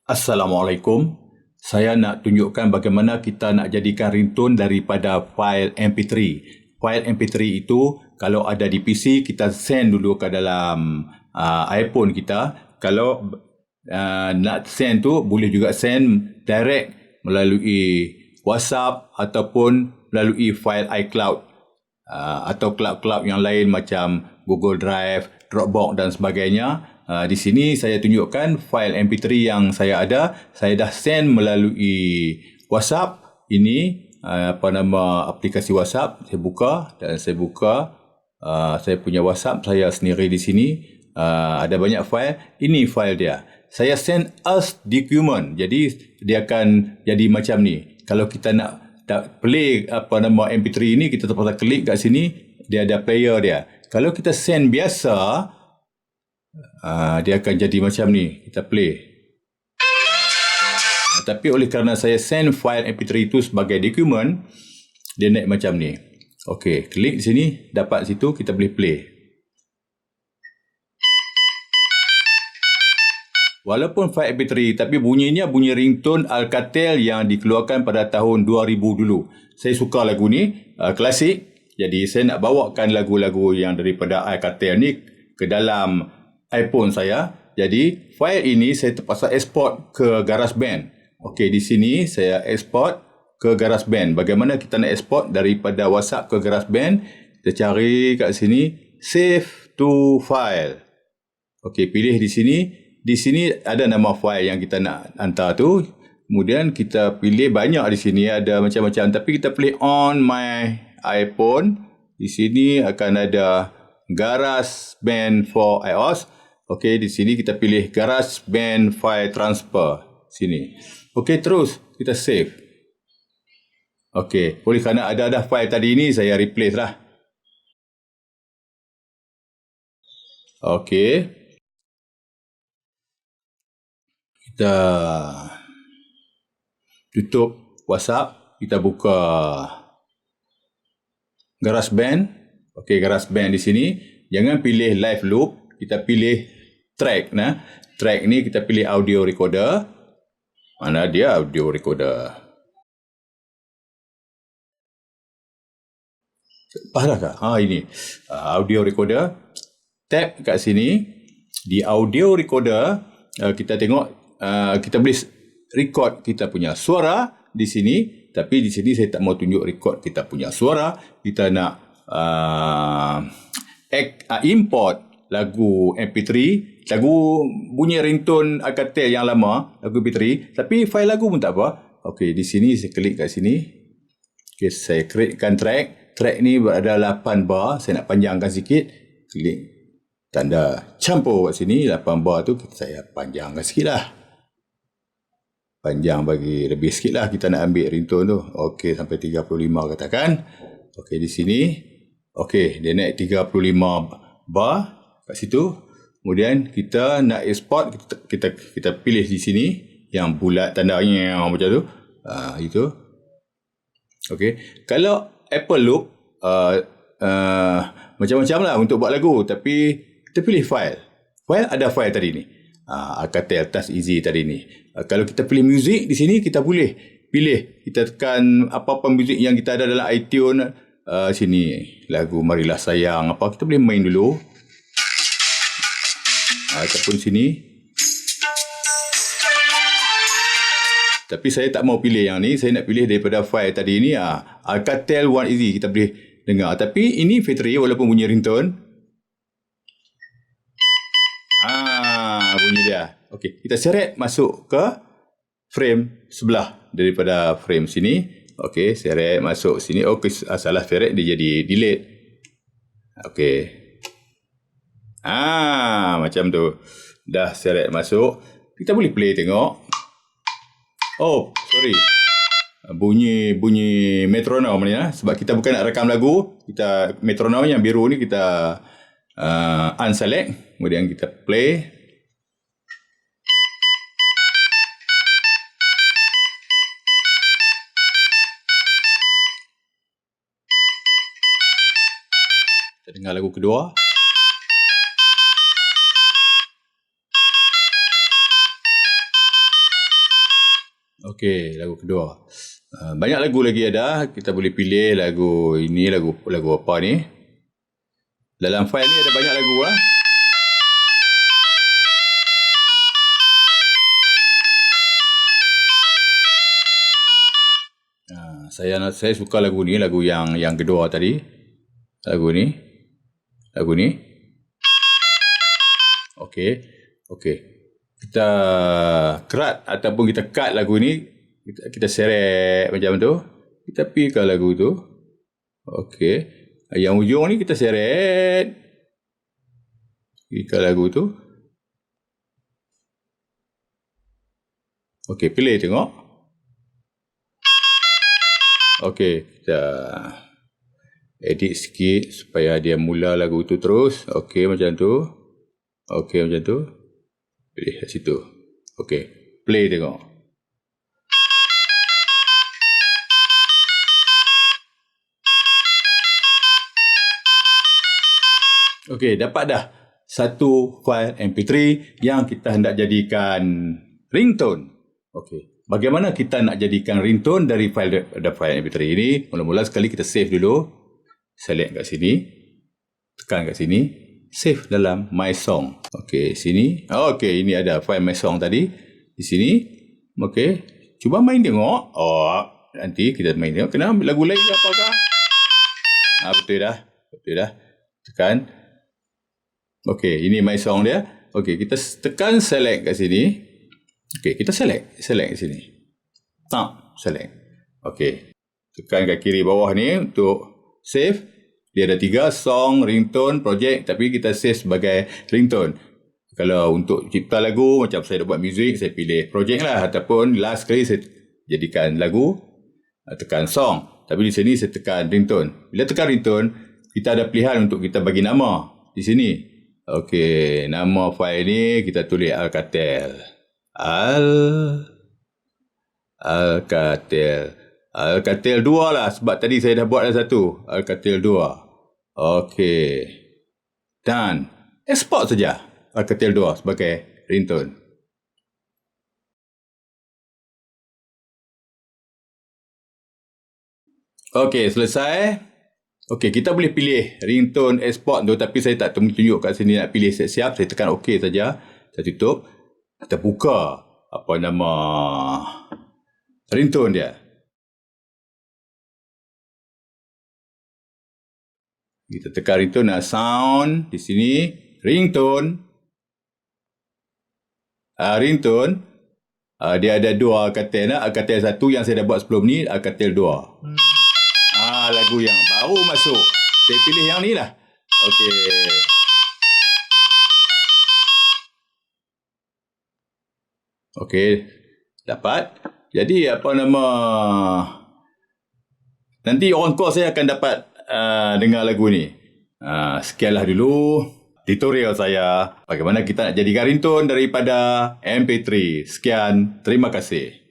Assalamualaikum. Saya nak tunjukkan bagaimana kita nak jadikan ringtone daripada fail MP3. Fail MP3 itu kalau ada di PC, kita send dulu ke dalam iPhone kita. Kalau nak send tu, boleh juga send direct melalui WhatsApp ataupun melalui file iCloud atau cloud-cloud yang lain macam Google Drive, Dropbox dan sebagainya. Di sini saya tunjukkan file MP3 yang saya ada. Saya dah send melalui WhatsApp. Ini aplikasi WhatsApp. Saya buka dan saya buka saya punya WhatsApp saya sendiri di sini. Ada banyak file. Ini file dia. Saya send as document. Jadi dia akan jadi macam ni. Kalau kita nak play MP3 ini, kita terpaksa klik kat sini. Dia ada player dia. Kalau kita send biasa, dia akan jadi macam ni. Kita play. Tapi oleh kerana saya send file MP3 itu sebagai dokumen, dia naik macam ni. Okey, klik di sini, dapat situ, kita boleh play. Walaupun file MP3, tapi bunyinya bunyi ringtone Alcatel yang dikeluarkan pada tahun 2000 dulu. Saya suka lagu ni, klasik. Jadi saya nak bawakan lagu-lagu yang daripada Alcatel ni ke dalam iPhone saya. Jadi file ini saya terpaksa export ke GarageBand. Okey, di sini saya export ke GarageBand. Bagaimana kita nak export daripada WhatsApp ke GarageBand? Kita cari kat sini save to file. Okey, pilih di sini. Di sini ada nama file yang kita nak hantar tu. Kemudian kita pilih banyak di sini, ada macam-macam, tapi kita pilih on my iPhone. Di sini akan ada GarageBand for iOS. Okey, di sini kita pilih GarageBand File Transfer. Sini. Okey, terus kita save. Okey, oleh kerana ada file tadi ni, saya replace lah. Okey. Kita tutup WhatsApp. Kita buka GarageBand. Okey, GarageBand di sini. Jangan pilih live loop. Kita pilih track. Track ni kita pilih audio recorder. Mana dia audio recorder? Lepas dah ini. Audio recorder. Tap kat sini. Di audio recorder, kita tengok kita boleh record kita punya suara di sini. Tapi di sini saya tak mau tunjuk record kita punya suara. Kita nak import lagu MP3, lagu bunyi ringtone Alcatel yang lama, lagu MP3, tapi file lagu pun tak apa. Okey, di sini saya klik kat sini. Okey, saya createkan track. Track ni berada 8 bar. Saya nak panjangkan sikit. Klik tanda campur kat sini. 8 bar tu saya panjangkan sikit lah. Panjang bagi lebih sikit lah. Kita nak ambil ringtone tu. Okey, sampai 35 katakan. Okey, di sini. Okey, dia naik 35 bar kat situ. Kemudian kita nak export, kita pilih di sini yang bulat tandanya macam tu. Itu. Okey. Kalau Apple Loop macam-macam lah untuk buat lagu, tapi kita pilih file. File ada file tadi ni. Alcatel Touch Easy tadi ni. Kalau kita pilih music di sini, kita boleh pilih. Kita tekan apa-apa muzik yang kita ada dalam iTunes. Sini lagu Marilah Sayang apa, kita boleh main dulu. Ataupun sini. Tapi saya tak mau pilih yang ni. Saya nak pilih daripada file tadi ni. Alcatel One Easy. Kita boleh dengar. Tapi ini factory walaupun bunyi ringtone. Bunyi dia. Okey, kita seret masuk ke frame sebelah daripada frame sini. Okey, seret masuk sini. Okey, salah seret dia jadi delete. Okey. Macam tu. Dah seret masuk. Kita boleh play tengok. Oh, sorry. Bunyi metronom ni sebab kita bukan nak rekam lagu. Kita metronom yang biru ni kita unselect. Kemudian kita play. Kita dengar lagu kedua. Okey, lagu kedua. Banyak lagu lagi ada. Kita boleh pilih lagu ini, lagu apa ni. Dalam file ni ada banyak lagu lah. Saya suka lagu ni, lagu yang kedua tadi. Lagu ni. Okey. Kita kerat ataupun kita cut lagu ni, kita seret macam tu. Kita pergi ke lagu tu. Okey. Yang ujung ni kita seret. Pergi ke lagu tu. Okey, pilih tengok. Okey, kita edit sikit supaya dia mula lagu tu terus. Okey, macam tu. Pilih kat situ. Okey, play tengok. Okey, dapat dah satu file MP3 yang kita hendak jadikan ringtone. Okey, bagaimana kita nak jadikan ringtone dari file MP3 ini? Mula-mula sekali kita save dulu. Select kat sini. Tekan kat sini. Save dalam My Song. Okey, sini. Okey, ini ada file My Song tadi. Di sini. Okey, cuba main tengok. Nanti kita main tengok. Kena ambil lagu lain ke apakah? Betul dah. Tekan. Okey, ini My Song dia. Okey, kita tekan select kat sini. Okey, kita select kat sini. Select. Okey. Tekan kat kiri bawah ni untuk save. Dia ada 3, song, ringtone, project, tapi kita save sebagai ringtone. Kalau untuk cipta lagu, macam saya dah buat muzik, saya pilih project lah. Ataupun last kali saya jadikan lagu, tekan song. Tapi di sini saya tekan ringtone. Bila tekan ringtone, kita ada pilihan untuk kita bagi nama di sini. Okey, nama file ni kita tulis Alcatel. Alcatel 2 lah, sebab tadi saya dah buat dah satu. Alcatel 2. Okey. Dan export saja Alcatel 2 sebagai ringtone. Okey, selesai. Okey, kita boleh pilih ringtone export tu, tapi saya tak tunjuk kat sini nak pilih siap-siap. Saya tekan OK saja. Saya tutup. Kita buka apa nama ringtone dia. Kita tekan ringtone, sound di sini, ringtone. Dia ada 2 Alcatel. Alcatel 1 yang saya dah buat sebelum ni, Alcatel 2. Lagu yang baru masuk. Saya pilih yang ni lah. Okey. Okey. Dapat. Jadi apa nama, nanti on call saya akan dapat dengar lagu ni. Sekianlah dulu tutorial saya bagaimana kita nak jadikan ringtone daripada MP3. Sekian, terima kasih.